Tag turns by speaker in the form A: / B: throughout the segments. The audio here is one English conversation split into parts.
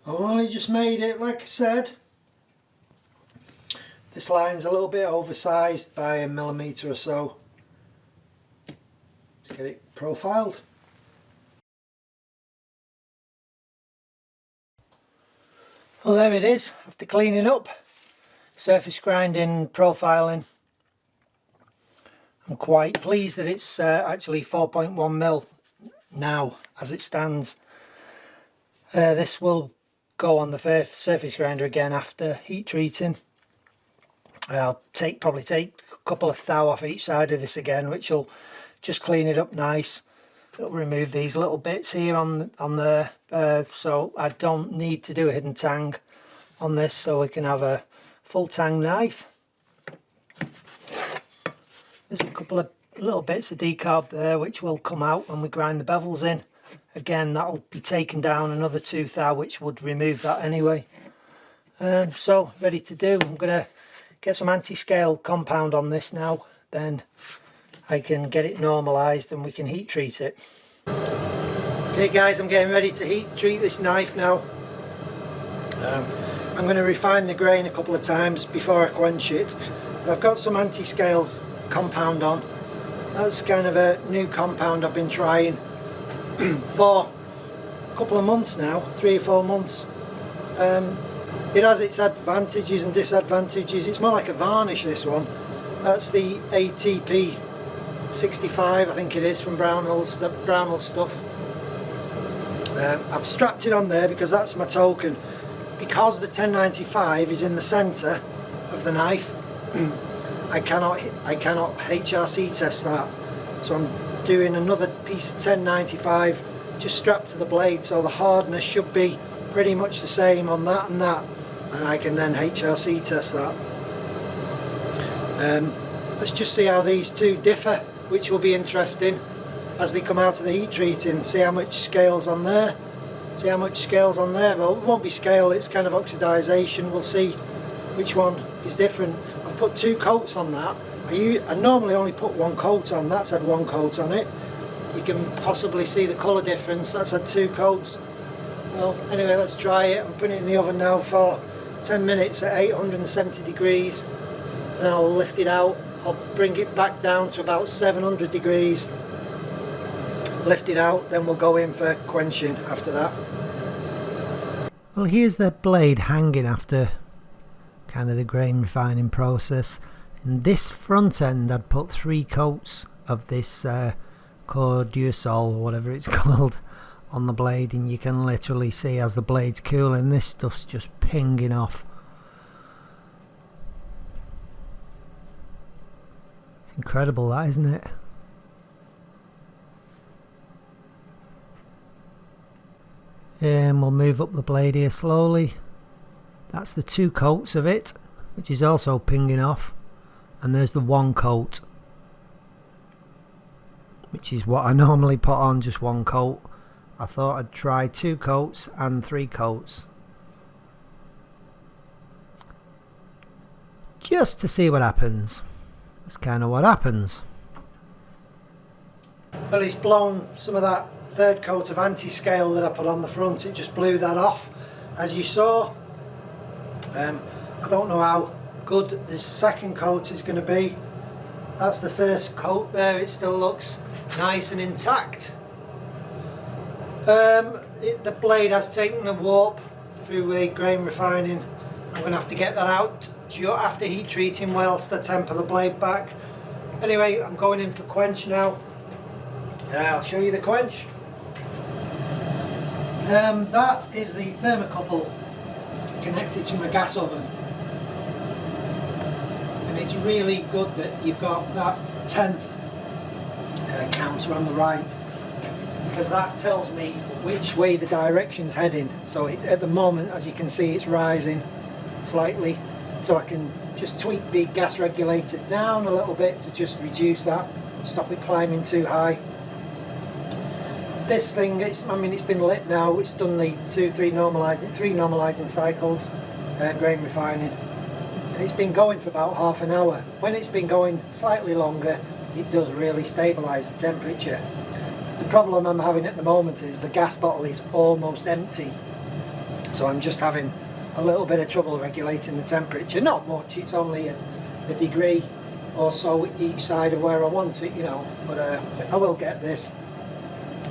A: I only just made it, like I said. This line's a little bit oversized by a millimetre or so. Let's get it profiled. Well, there it is, after cleaning up, surface grinding, profiling. I'm quite pleased that it's actually 4.1mm now as it stands. This will go on the surface grinder again after heat treating. I'll probably take a couple of thou off each side of this again, which will just clean it up nice. It'll remove these little bits here on there, so I don't need to do a hidden tang on this, so we can have a full tang knife. There's a couple of little bits of decarb there which will come out when we grind the bevels in. Again, that'll be taken down another 2 thou, which would remove that anyway. So ready to do. I'm going to get some anti-scale compound on this now, then I can get it normalised and we can heat treat it. Okay guys, I'm getting ready to heat treat this knife now. I'm going to refine the grain a couple of times before I quench it. But I've got some anti-scales compound on. That's kind of a new compound I've been trying for a couple of months now, 3 or 4 months. It has its advantages and disadvantages. It's more like a varnish, this one. That's the ATP 65, I think it is, from Brownhill's, the Brownhill stuff. I've strapped it on there because that's my token. Because the 1095 is in the centre of the knife, I cannot HRC test that. So I'm doing another piece of 1095 just strapped to the blade, so the hardness should be pretty much the same on that and that, and I can then HRC test that. Let's just see how these two differ, which will be interesting as they come out of the heat treating. See how much scales on there. See how much scales on there. Well, it won't be scale, it's kind of oxidisation. We'll see which one is different. I've put 2 coats on that. I normally only put 1 coat on. That's had 1 coat on it. You can possibly see the colour difference. That's had 2 coats. Well, anyway, let's try it. I'm putting it in the oven now for 10 minutes at 870 degrees. Then I'll lift it out. I'll bring it back down to about 700 degrees. Lift it out, then we'll go in for quenching after that. Well, here's the blade hanging after kind of the grain refining process. In this front end I'd put 3 coats of this cordiusol, or whatever it's called, on the blade, and you can literally see as the blade's cooling, this stuff's just pinging off. It's incredible, that, isn't it? And we'll move up the blade here slowly. That's the 2 coats of it, which is also pinging off, and there's the 1 coat, which is what I normally put on, just 1 coat. I thought I'd try 2 coats and 3 coats just to see what happens. That's kind of what happens. Well, it's blown some of that 3rd coat of anti-scale that I put on the front. It just blew that off, as you saw. I don't know how good this 2nd coat is going to be. That's the 1st coat there. It still looks nice and intact. The blade has taken a warp through the grain refining. I'm going to have to get that out after heat treating whilst I temper the blade back. Anyway, I'm going in for quench now. I'll show you the quench. That is the thermocouple connected to my gas oven, and it's really good that you've got that 10th counter on the right, because that tells me which way the direction's heading. So at the moment, as you can see, it's rising slightly, so I can just tweak the gas regulator down a little bit to just reduce that, stop it climbing too high. This thing, it's been lit now. It's done the 3 normalising cycles, grain refining, and it's been going for about half an hour. When it's been going slightly longer, it does really stabilise the temperature. The problem I'm having at the moment is the gas bottle is almost empty, So I'm just having a little bit of trouble regulating the temperature. Not much, it's only a degree or so each side of where I want it, you know, but I will get this.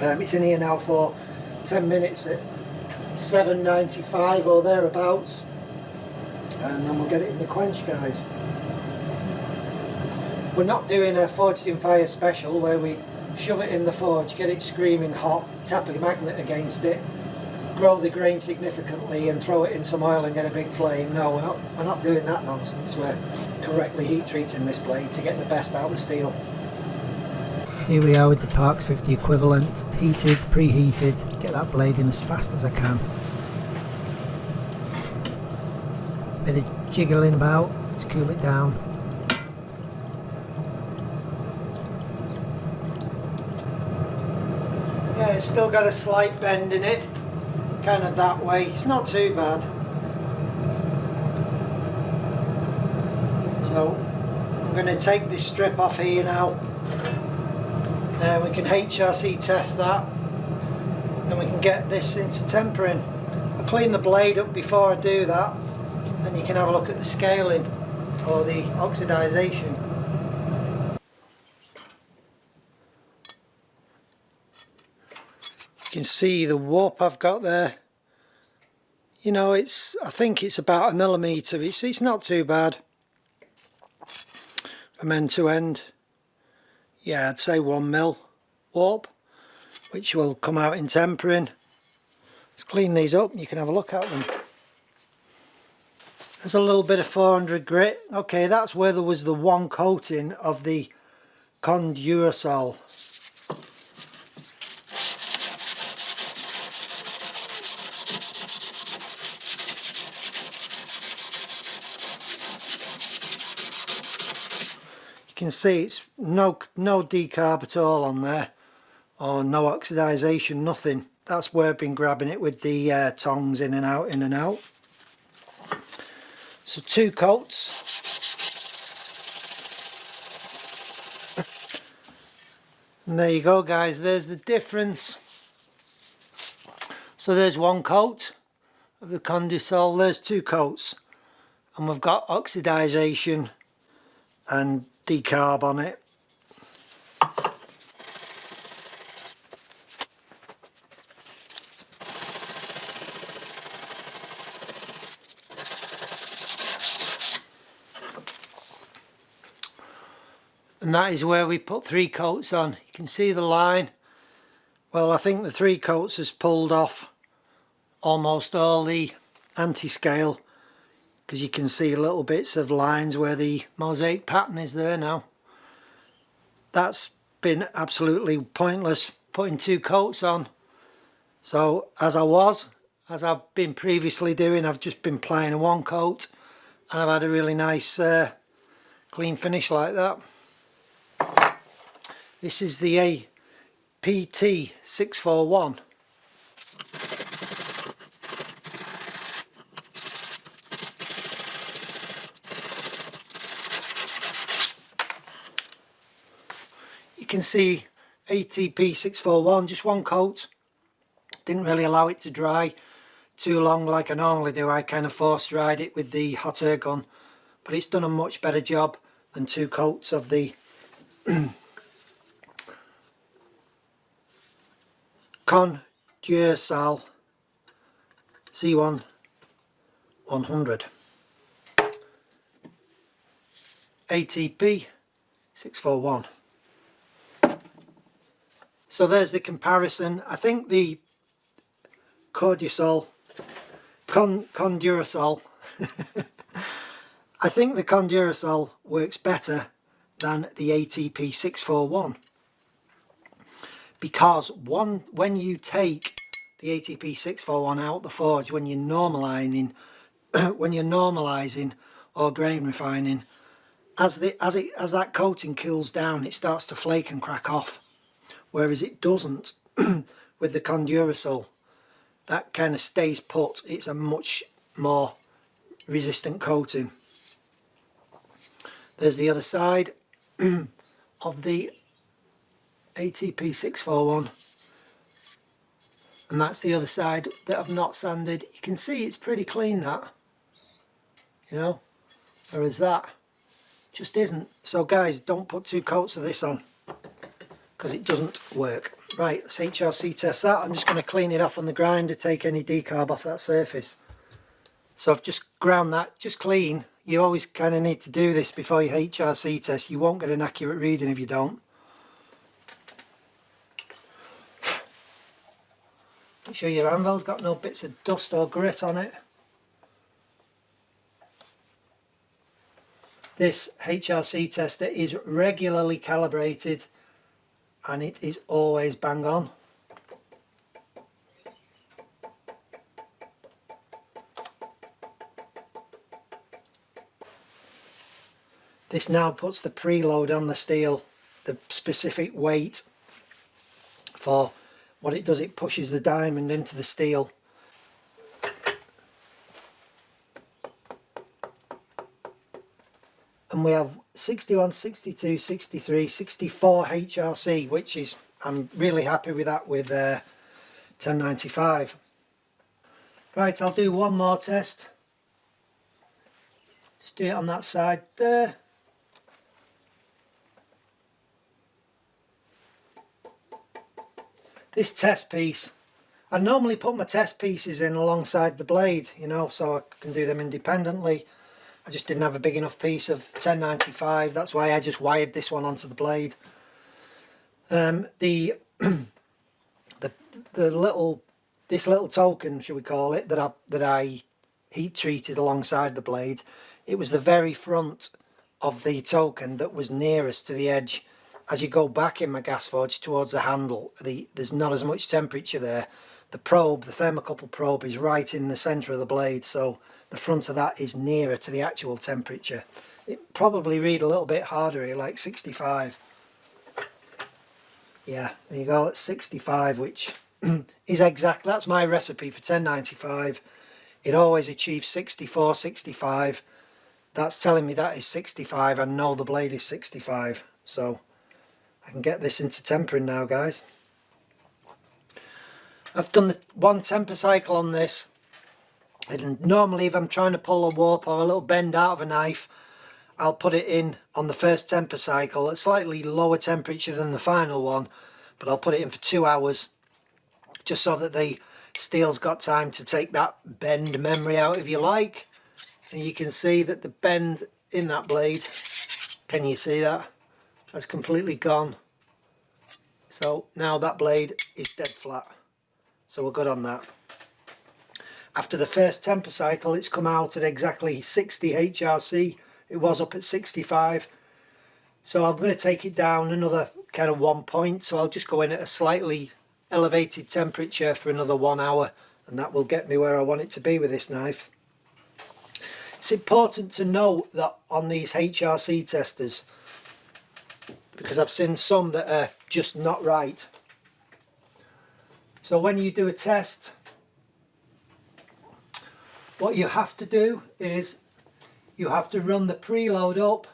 A: It's in here now for 10 minutes at 795 or thereabouts, and then we'll get it in the quench, guys. We're not doing a forged in fire special where we shove it in the forge, get it screaming hot, tap a magnet against it, grow the grain significantly and throw it in some oil and get a big flame. No, we're not doing that nonsense. We're correctly heat treating this blade to get the best out of the steel. Here we are with the Parks 50 equivalent, heated, preheated. Get that blade in as fast as I can. Bit of jiggling about, let's cool it down. Yeah, it's still got a slight bend in it, kind of that way. It's not too bad. So I'm going to take this strip off here now. We can HRC test that, and we can get this into tempering. I'll clean the blade up before I do that, and you can have a look at the scaling or the oxidization. You can see the warp I've got there. You know, I think it's about 1 millimetre. It's not too bad from end to end. Yeah, I'd say 1 mil warp, which will come out in tempering. Let's clean these up and you can have a look at them. There's a little bit of 400 grit. Okay, that's where there was the one coating of the Condurasol. You can see it's no decarb at all on there, or no oxidization, nothing. That's where I've been grabbing it with the tongs in and out, in and out. So 2 coats. And there you go, guys, there's the difference. So there's 1 coat of the Condurasol, there's 2 coats, and we've got oxidization and decarb on it. And that is where we put 3 coats on. You can see the line. Well, I think the 3 coats has pulled off almost all the anti-scale, because you can see little bits of lines where the mosaic pattern is there now. That's been absolutely pointless putting 2 coats on. So as I've been previously doing, I've just been applying a 1 coat, and I've had a really nice clean finish like that. This is the pt3. You can see ATP641, just 1 coat. Didn't really allow it to dry too long like I normally do. I kind of force dried it with the hot air gun, but it's done a much better job than 2 coats of the Condurasol C1 100 ATP 641. So there's the comparison. I think the Condurasol I think the Condurasol works better than the ATP 641, because when you take the ATP 641 out the forge, when you're normalizing or grain refining, as that coating cools down, it starts to flake and crack off, whereas it doesn't with the Condurasol. That kind of stays put. It's a much more resistant coating. There's the other side of the ATP 641. And that's the other side that I've not sanded. You can see it's pretty clean, that, you know, whereas that just isn't. So guys, don't put 2 coats of this on, because it doesn't work. Right, let's HRC test that. I'm just going to clean it off on the grinder, take any decarb off that surface. So I've just ground that just clean. You always kind of need to do this before you HRC test. You won't get an accurate reading if you don't. Make sure your anvil's got no bits of dust or grit on it. This HRC tester is regularly calibrated and it is always bang on. This now puts the preload on the steel, the specific weight for what it does. It pushes the diamond into the steel. And we have 61, 62, 63, 64 HRC, which is, I'm really happy with that with 1095. Right, I'll do one more test. Just do it on that side there. This test piece, I normally put my test pieces in alongside the blade, you know, so I can do them independently. I just didn't have a big enough piece of 1095, that's why I just wired this one onto the blade. This little token, should we call it, that I heat treated alongside the blade, it was the very front of the token that was nearest to the edge. As you go back in my gas forge towards the handle, there's not as much temperature there. The probe, the thermocouple probe, is right in the centre of the blade, so the front of that is nearer to the actual temperature. It probably read a little bit harder here, like 65. Yeah, there you go, at 65, which is exact. That's my recipe for 1095. It always achieves 64, 65. That's telling me that is 65. I know the blade is 65, so I can get this into tempering now, guys. I've done the 1 temper cycle on this, and normally if I'm trying to pull a warp or a little bend out of a knife, I'll put it in on the first temper cycle at slightly lower temperature than the final one, but I'll put it in for 2 hours just so that the steel's got time to take that bend memory out, if you like. And you can see that the bend in that blade, can you see that? That's completely gone. So now that blade is dead flat, so we're good on that. After the first temper cycle, it's come out at exactly 60 HRC. It was up at 65, so I'm going to take it down another kind of 1 point, so I'll just go in at a slightly elevated temperature for another 1 hour, and that will get me where I want it to be with this knife. It's important to note that on these HRC testers, because I've seen some that are just not right. So when you do a test, what you have to do is you have to run the preload up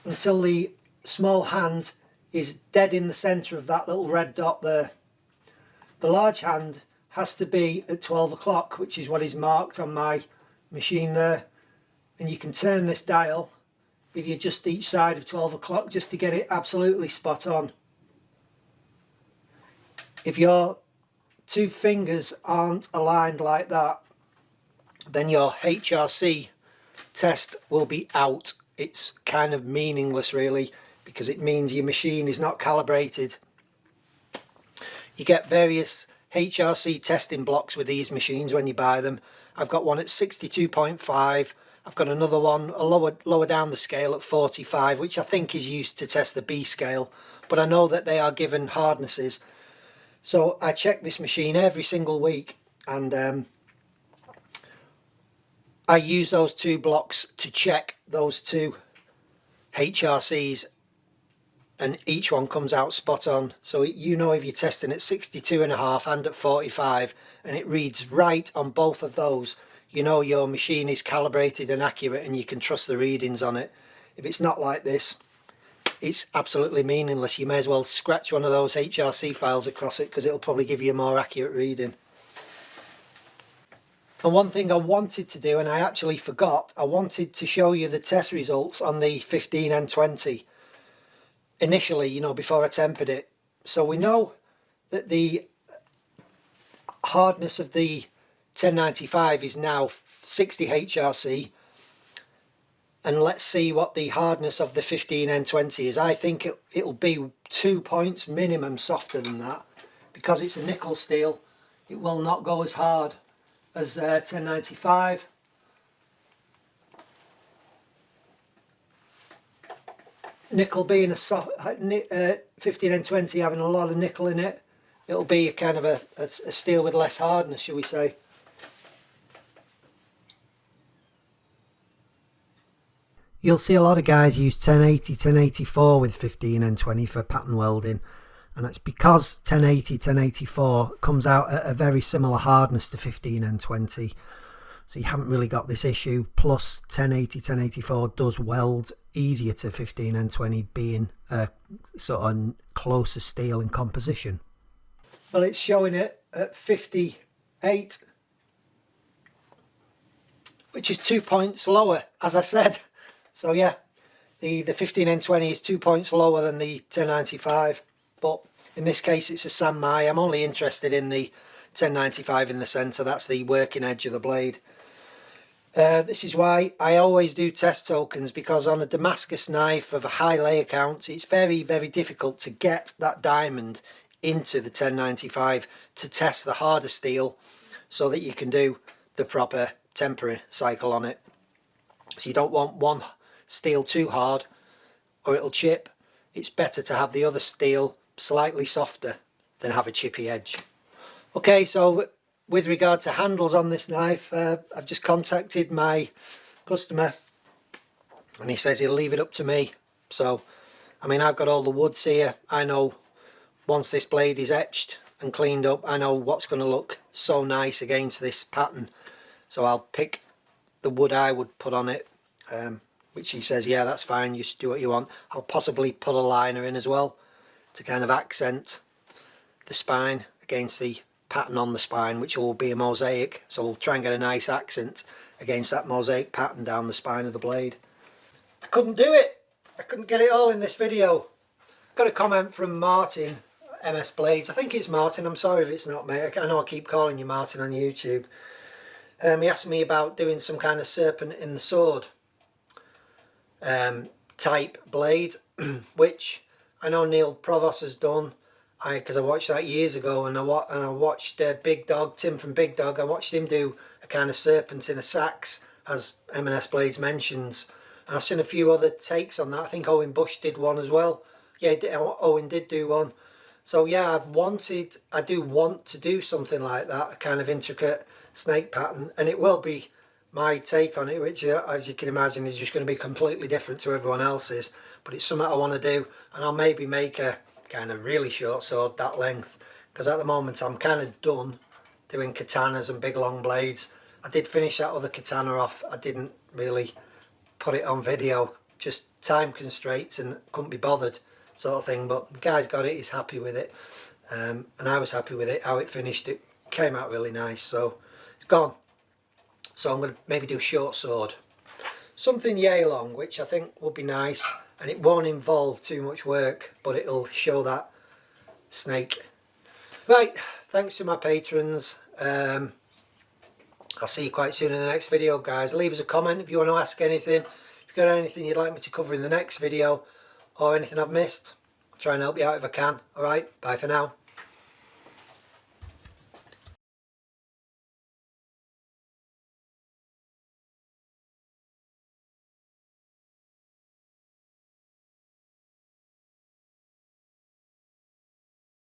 A: until the small hand is dead in the centre of that little red dot there. The large hand has to be at 12 o'clock, which is what is marked on my machine there. And you can turn this dial if you're just each side of 12 o'clock just to get it absolutely spot on. If your 2 fingers aren't aligned like that, then your HRC test will be out. It's kind of meaningless really, because it means your machine is not calibrated. You get various HRC testing blocks with these machines when you buy them. I've got one at 62.5. I've got another one a lower down the scale at 45, which I think is used to test the B scale, but I know that they are given hardnesses. So I check this machine every single week, and I use those 2 blocks to check those 2 HRCs, and each one comes out spot on. So you know if you're testing at 62.5 and at 45 and it reads right on both of those, you know your machine is calibrated and accurate and you can trust the readings on it. If it's not like this, it's absolutely meaningless. You may as well scratch one of those HRC files across it, because it'll probably give you a more accurate reading. And one thing I wanted to do, and I actually forgot, I wanted to show you the test results on the 15N20 initially, you know, before I tempered it. So we know that the hardness of the 1095 is now 60 HRC, and let's see what the hardness of the 15N20 is. I think it'll be 2 points minimum softer than that, because it's a nickel steel. It will not go as hard as 1095. Nickel being a soft 15N20 having a lot of nickel in it, it'll be a kind of a steel with less hardness, shall we say. You'll see a lot of guys use 1080, 1084 with 15N20 for pattern welding, and it's because 1080, 1084 comes out at a very similar hardness to 15N20, so you haven't really got this issue. Plus 1080, 1084 does weld easier to 15N20, being a sort of closer steel in composition. Well, it's showing it at 58, which is 2 points lower, as I said. So yeah, the 15N20 is 2 points lower than the 1095, but in this case it's a San Mai. I'm only interested in the 1095 in the centre. That's the working edge of the blade. This is why I always do test tokens, because on a Damascus knife of a high layer count, it's very, very difficult to get that diamond into the 1095 to test the harder steel, so that you can do the proper tempering cycle on it. So you don't want one steel too hard or it'll chip. It's better to have the other steel slightly softer than have a chippy edge. Okay, so with regard to handles on this knife, I've just contacted my customer and he says he'll leave it up to me. So I mean, I've got all the woods here. I know once this blade is etched and cleaned up, I know what's going to look so nice against this pattern. So I'll pick the wood I would put on it, which he says, yeah, that's fine, you should do what you want. I'll possibly put a liner in as well to kind of accent the spine against the pattern on the spine, which will be a mosaic. So we'll try and get a nice accent against that mosaic pattern down the spine of the blade. I couldn't do it. I couldn't get it all in this video. Got a comment from Martin, MS Blades. I think it's Martin. I'm sorry if it's not, mate. I know I keep calling you Martin on YouTube. He asked me about doing some kind of serpent in the sword type blade, which I know Neil Provost has done, because I watched that years ago, and I watched Big Dog, Tim from Big Dog. I watched him do a kind of serpent in a sax, as M&S Blades mentions, and I've seen a few other takes on that. I think Owen Bush did one as well. Yeah, Owen did do one. So yeah, I do want to do something like that, a kind of intricate snake pattern, and it will be my take on it, which as you can imagine is just going to be completely different to everyone else's, but it's something I want to do. And I'll maybe make a kind of really short sword that length, because at the moment I'm kind of done doing katanas and big long blades. I did finish that other katana off. I didn't really put it on video, just time constraints and couldn't be bothered sort of thing, but the guy's got it, he's happy with it, and I was happy with it, how it finished. It came out really nice, so it's gone. So I'm going to maybe do a short sword, something yay long, which I think will be nice, and it won't involve too much work, but it'll show that snake. Right, thanks to my patrons. I'll see you quite soon in the next video, guys. Leave us a comment if you want to ask anything, if you've got anything you'd like me to cover in the next video, or anything I've missed. I'll try and help you out if I can. Alright, bye for now.